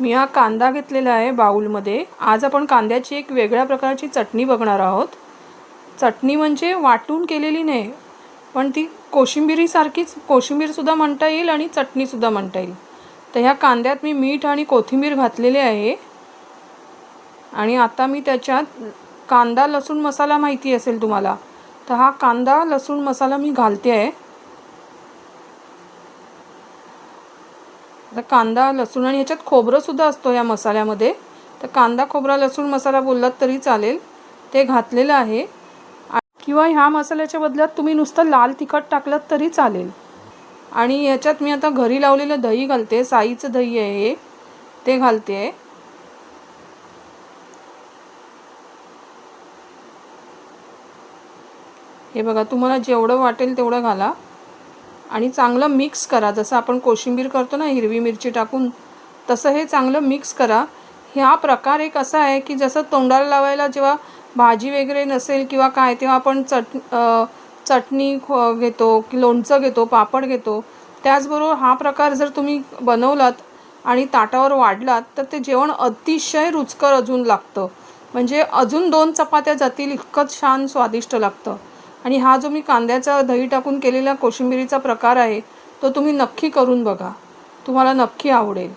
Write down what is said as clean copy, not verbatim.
मी हा कांदा घेतलेला आहे बाउलमध्ये। आज आपण कांद्याची एक वेगळ्या प्रकारची चटणी बघणार आहोत। चटणी म्हणजे वाटून केलेली नाही, पण ती कोशिंबिरीसारखीच, कोशिंबीर सुद्धा म्हणता येईल आणि चटणी सुद्धा म्हणता येईल। तर ह्या कांद्यात मी मीठ आणि कोथिंबीर घातलेले आहे आणि आता मी त्याच्यात कांदा लसूण मसाला माहिती असेल तुम्हाला, तर हा कांदा लसूण मसाला मी घालते आहे। आता कांदा लसूण आणि ह्याच्यात खोबरं सुद्धा असतो या मसाल्यामध्ये, तर कांदा खोबरा लसूण मसाला बोललात तरी चालेल, ते घातलेलं आहे। किंवा ह्या मसाल्याच्या बदल्यात तुम्ही नुसतं लाल तिखट टाकलं तरी चालेल। आणि ह्याच्यात मी आता घरी लावलेलं दही घालते, साईचं दही आहे ते घालते आहे। हे बघा, तुम्हाला जेवढं वाटेल तेवढं घाला आणि चांगलं मिक्स करा। जसं आपण कोशिंबीर करतो ना हिरवी मिरची टाकून, तसं हे चांगलं मिक्स करा। हा प्रकार एक असा आहे की जसं तोंडाला लावायला जेव्हा भाजी वगैरे नसेल किंवा काय, तेव्हा आपण चटणी घेतो की लोणचं घेतो, पापड घेतो, त्याचबरोबर हा प्रकार जर तुम्ही बनवलात आणि ताटावर वाढलात तर ते जेवण अतिशय रुचकर अजून लागतं। म्हणजे अजून 2 चपात्या जातील इतकंच छान स्वादिष्ट लागतं। आणि हा जो मी कांद्याचा दही टाकून केलेला कोशिंबिरीचा प्रकार आहे तो तुम्ही नक्की करून बघा, तुम्हाला नक्की आवडेल।